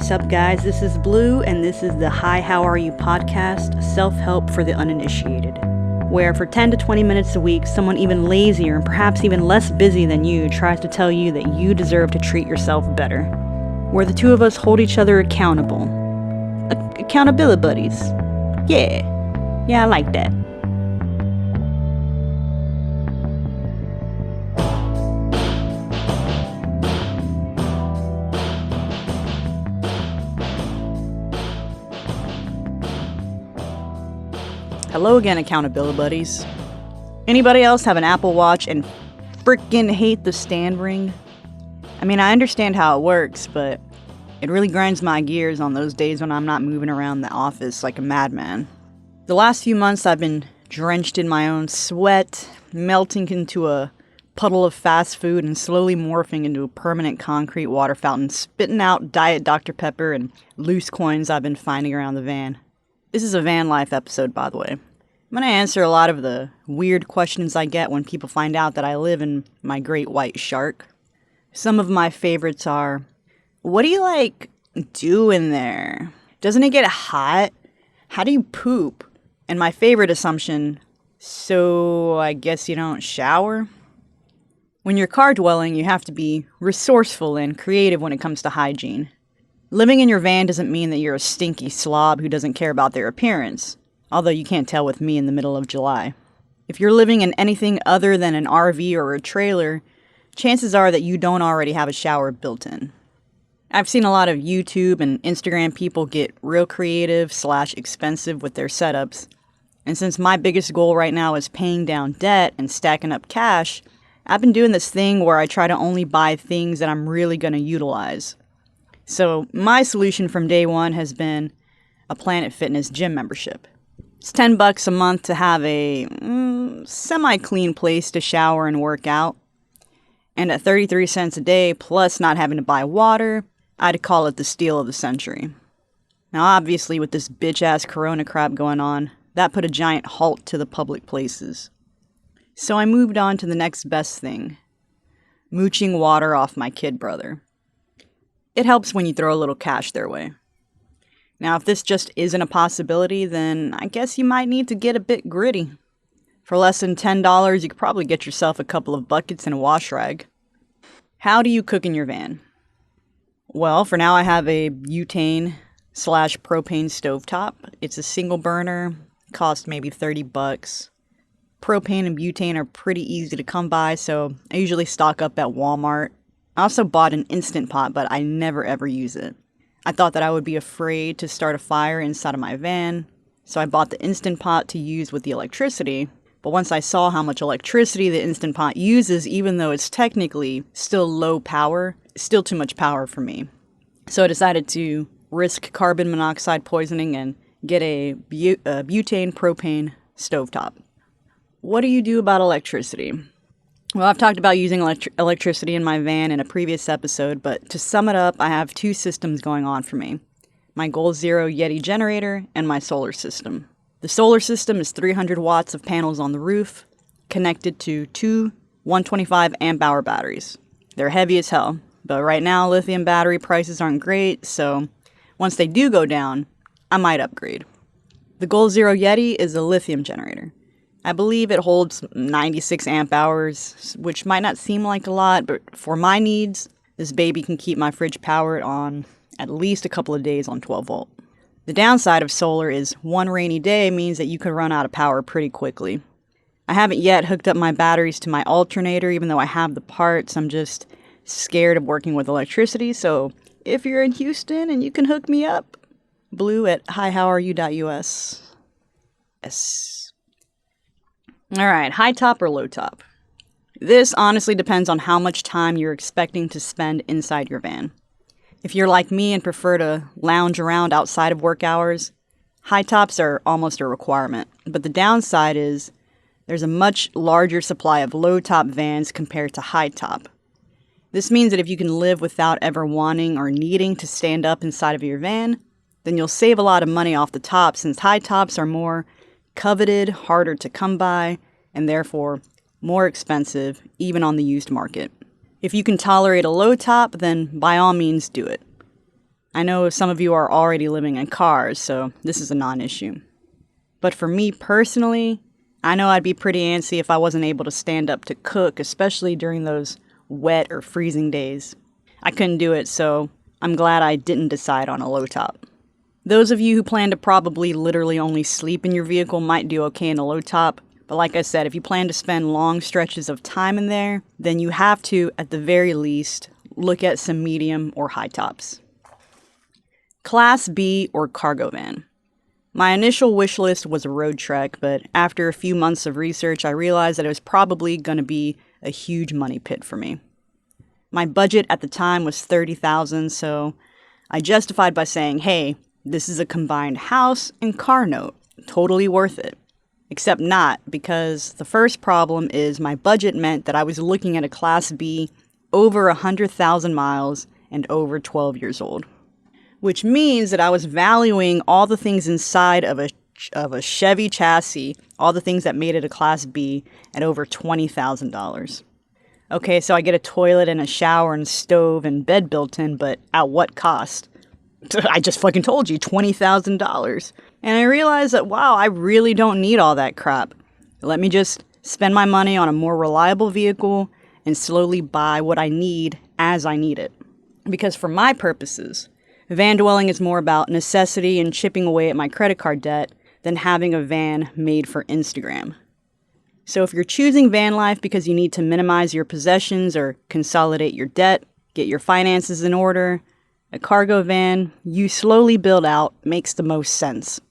What's up, guys? This is Blue, and this is the Hi, How Are You podcast, self-help for the uninitiated, where for 10 to 20 minutes a week, someone even lazier and perhaps even less busy than you tries to tell you that you deserve to treat yourself better, where the two of us hold each other accountable. Accountability buddies. Yeah, I like that. Hello again, accountability buddies. Anybody else have an Apple Watch and freaking hate the stand ring? I mean, I understand how it works, but it really grinds my gears on those days when I'm not moving around the office like a madman. The last few months I've been drenched in my own sweat, melting into a puddle of fast food and slowly morphing into a permanent concrete water fountain, spitting out Diet Dr. Pepper and loose coins I've been finding around the van. This is a van life episode, by the way. I'm going to answer a lot of the weird questions I get when people find out that I live in my great white shark. Some of my favorites are, what do you, do in there? Doesn't it get hot? How do you poop? And my favorite assumption, so I guess you don't shower? When you're car dwelling, you have to be resourceful and creative when it comes to hygiene. Living in your van doesn't mean that you're a stinky slob who doesn't care about their appearance, although you can't tell with me in the middle of July. If you're living in anything other than an RV or a trailer, chances are that you don't already have a shower built in. I've seen a lot of YouTube and Instagram people get real creative / expensive with their setups, and since my biggest goal right now is paying down debt and stacking up cash, I've been doing this thing where I try to only buy things that I'm really going to utilize. So my solution from day one has been a Planet Fitness gym membership. It's $10 a month to have a semi-clean place to shower and work out. And at 33 cents a day, plus not having to buy water, I'd call it the steal of the century. Now obviously with this bitch-ass corona crap going on, that put a giant halt to the public places. So I moved on to the next best thing. Mooching water off my kid brother. It helps when you throw a little cash their way. Now, if this just isn't a possibility, then I guess you might need to get a bit gritty. For less than $10, you could probably get yourself a couple of buckets and a wash rag. How do you cook in your van? Well, for now I have a butane / propane stovetop. It's a single burner, cost maybe $30. Propane and butane are pretty easy to come by, so I usually stock up at Walmart. I also bought an Instant Pot, but I never ever use it. I thought that I would be afraid to start a fire inside of my van, so I bought the Instant Pot to use with the electricity. But once I saw how much electricity the Instant Pot uses, even though it's technically still low power, it's still too much power for me. So I decided to risk carbon monoxide poisoning and get a butane propane stovetop. What do you do about electricity? Well, I've talked about using electricity in my van in a previous episode, but to sum it up, I have two systems going on for me. My Goal Zero Yeti generator and my solar system. The solar system is 300 watts of panels on the roof, connected to two 125 amp hour batteries. They're heavy as hell, but right now lithium battery prices aren't great, so once they do go down, I might upgrade. The Goal Zero Yeti is a lithium generator. I believe it holds 96 amp hours, which might not seem like a lot, but for my needs, this baby can keep my fridge powered on at least a couple of days on 12 volt. The downside of solar is one rainy day means that you could run out of power pretty quickly. I haven't yet hooked up my batteries to my alternator, even though I have the parts. I'm just scared of working with electricity, so if you're in Houston and you can hook me up, Blue at hihowareyou.us. Yes. Alright, high top or low top? This honestly depends on how much time you're expecting to spend inside your van. If you're like me and prefer to lounge around outside of work hours, high tops are almost a requirement. But the downside is there's a much larger supply of low top vans compared to high top. This means that if you can live without ever wanting or needing to stand up inside of your van, then you'll save a lot of money off the top since high tops are more coveted, harder to come by, and therefore more expensive, even on the used market. If you can tolerate a low top, then by all means do it. I know some of you are already living in cars, so this is a non-issue. But for me personally, I know I'd be pretty antsy if I wasn't able to stand up to cook, especially during those wet or freezing days. I couldn't do it, so I'm glad I didn't decide on a low top. Those of you who plan to probably literally only sleep in your vehicle might do okay in a low top, but like I said, if you plan to spend long stretches of time in there, then you have to, at the very least, look at some medium or high tops. Class B or cargo van. My initial wish list was a road trek, but after a few months of research, I realized that it was probably going to be a huge money pit for me. My budget at the time was $30,000, so I justified by saying, hey, this is a combined house and car note. Totally worth it. Except not, because the first problem is my budget meant that I was looking at a Class B over 100,000 miles and over 12 years old. Which means that I was valuing all the things inside of a Chevy chassis, all the things that made it a Class B, at over $20,000. Okay, so I get a toilet and a shower and stove and bed built in, but at what cost? I just fucking told you, $20,000. And I realized that, wow, I really don't need all that crap. Let me just spend my money on a more reliable vehicle and slowly buy what I need as I need it. Because for my purposes, van dwelling is more about necessity and chipping away at my credit card debt than having a van made for Instagram. So if you're choosing van life because you need to minimize your possessions or consolidate your debt, get your finances in order, a cargo van you slowly build out makes the most sense.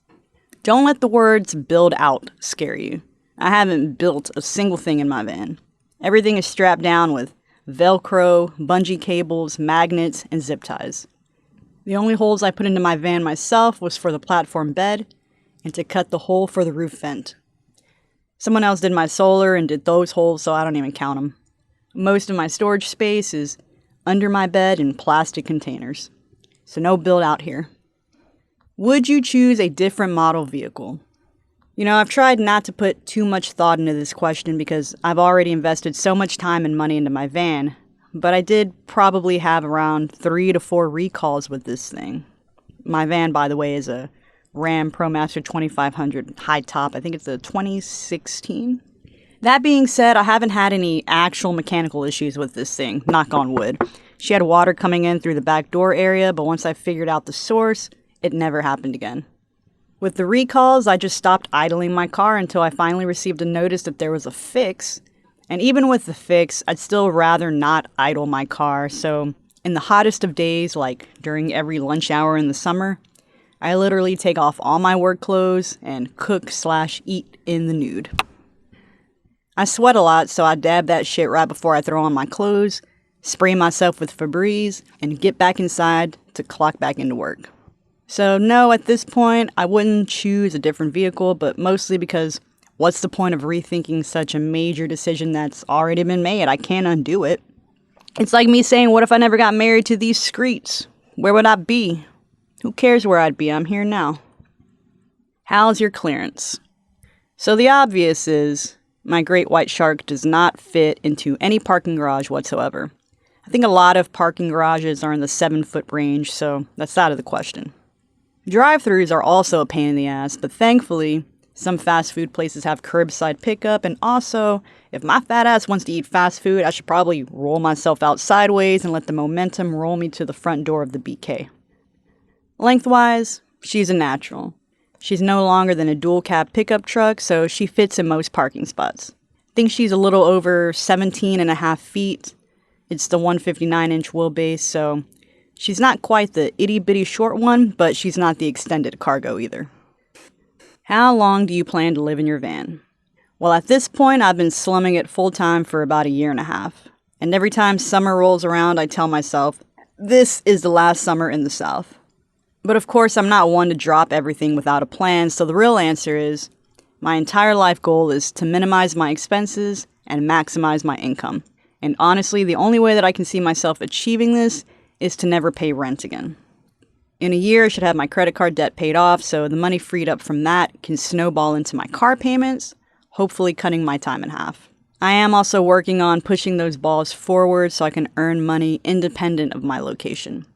Don't let the words build out scare you. I haven't built a single thing in my van. Everything is strapped down with Velcro, bungee cables, magnets, and zip ties. The only holes I put into my van myself was for the platform bed and to cut the hole for the roof vent. Someone else did my solar and did those holes, so I don't even count them. Most of my storage space is under my bed in plastic containers. So no build out here. Would you choose a different model vehicle? You know, I've tried not to put too much thought into this question because I've already invested so much time and money into my van, but I did probably have around 3 to 4 recalls with this thing. My van, by the way, is a Ram ProMaster 2500 high top. I think it's a 2016. That being said, I haven't had any actual mechanical issues with this thing, knock on wood. She had water coming in through the back door area, but once I figured out the source, it never happened again. With the recalls, I just stopped idling my car until I finally received a notice that there was a fix. And even with the fix, I'd still rather not idle my car, so in the hottest of days, like during every lunch hour in the summer, I literally take off all my work clothes and cook/eat in the nude. I sweat a lot, so I dab that shit right before I throw on my clothes, spray myself with Febreze, and get back inside to clock back into work. So no, at this point, I wouldn't choose a different vehicle, but mostly because what's the point of rethinking such a major decision that's already been made? I can't undo it. It's like me saying, what if I never got married to these streets? Where would I be? Who cares where I'd be? I'm here now. How's your clearance? So the obvious is, my great white shark does not fit into any parking garage whatsoever. I think a lot of parking garages are in the 7-foot range, so that's out of the question. Drive-thrus are also a pain in the ass, but thankfully, some fast food places have curbside pickup, and also, if my fat ass wants to eat fast food, I should probably roll myself out sideways and let the momentum roll me to the front door of the BK. Lengthwise, she's a natural. She's no longer than a dual cab pickup truck, so she fits in most parking spots. I think she's a little over 17 and a half feet. It's the 159-inch wheelbase, so she's not quite the itty-bitty short one, but she's not the extended cargo either. How long do you plan to live in your van? Well, at this point, I've been slumming it full-time for about a year and a half. And every time summer rolls around, I tell myself, this is the last summer in the South. But of course, I'm not one to drop everything without a plan, so the real answer is, my entire life goal is to minimize my expenses and maximize my income. And honestly, the only way that I can see myself achieving this is to never pay rent again. In a year, I should have my credit card debt paid off, so the money freed up from that can snowball into my car payments, hopefully cutting my time in half. I am also working on pushing those balls forward so I can earn money independent of my location.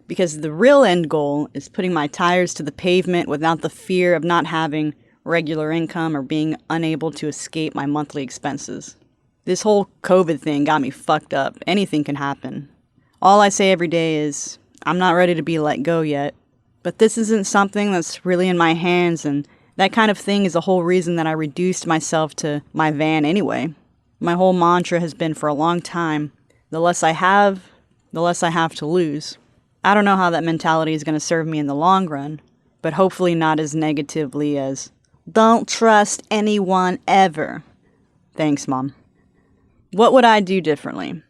Because the real end goal is putting my tires to the pavement without the fear of not having regular income or being unable to escape my monthly expenses. This whole COVID thing got me fucked up. Anything can happen. All I say every day is, I'm not ready to be let go yet. But this isn't something that's really in my hands, and that kind of thing is the whole reason that I reduced myself to my van anyway. My whole mantra has been for a long time, the less I have, the less I have to lose. I don't know how that mentality is going to serve me in the long run, but hopefully not as negatively as, don't trust anyone ever. Thanks, Mom. What would I do differently?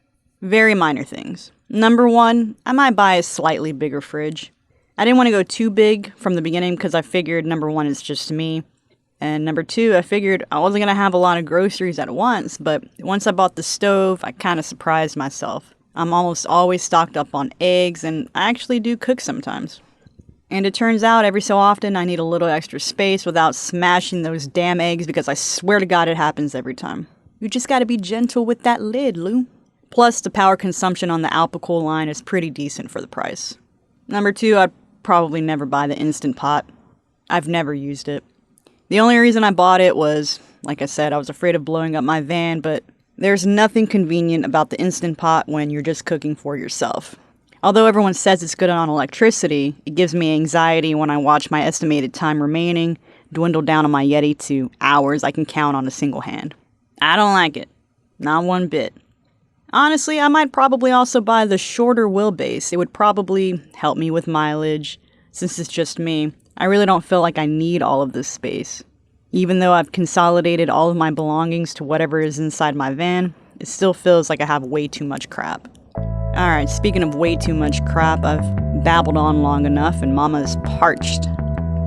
Very minor things. Number one, I might buy a slightly bigger fridge. I didn't want to go too big from the beginning because I figured number one, it's just me. And number two, I figured I wasn't going to have a lot of groceries at once, but once I bought the stove, I kind of surprised myself. I'm almost always stocked up on eggs, and I actually do cook sometimes. And it turns out every so often I need a little extra space without smashing those damn eggs, because I swear to God it happens every time. You just gotta be gentle with that lid, Lou. Plus, the power consumption on the Alpicool line is pretty decent for the price. Number two, I'd probably never buy the Instant Pot. I've never used it. The only reason I bought it was, like I said, I was afraid of blowing up my van, but there's nothing convenient about the Instant Pot when you're just cooking for yourself. Although everyone says it's good on electricity, it gives me anxiety when I watch my estimated time remaining dwindle down on my Yeti to hours I can count on a single hand. I don't like it. Not one bit. Honestly, I might probably also buy the shorter wheelbase. It would probably help me with mileage. Since it's just me, I really don't feel like I need all of this space. Even though I've consolidated all of my belongings to whatever is inside my van, it still feels like I have way too much crap. Alright, speaking of way too much crap, I've babbled on long enough and Mama's parched.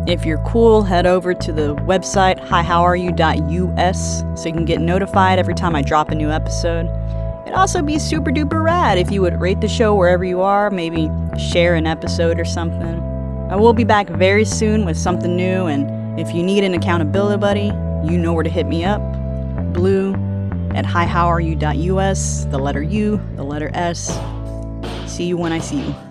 If you're cool, head over to the website hihowareyou.us so you can get notified every time I drop a new episode. It'd also be super duper rad if you would rate the show wherever you are, maybe share an episode or something. I will be back very soon with something new, and if you need an accountability buddy, you know where to hit me up. Blue at hihowareyou.us, the letter U, the letter S. See you when I see you.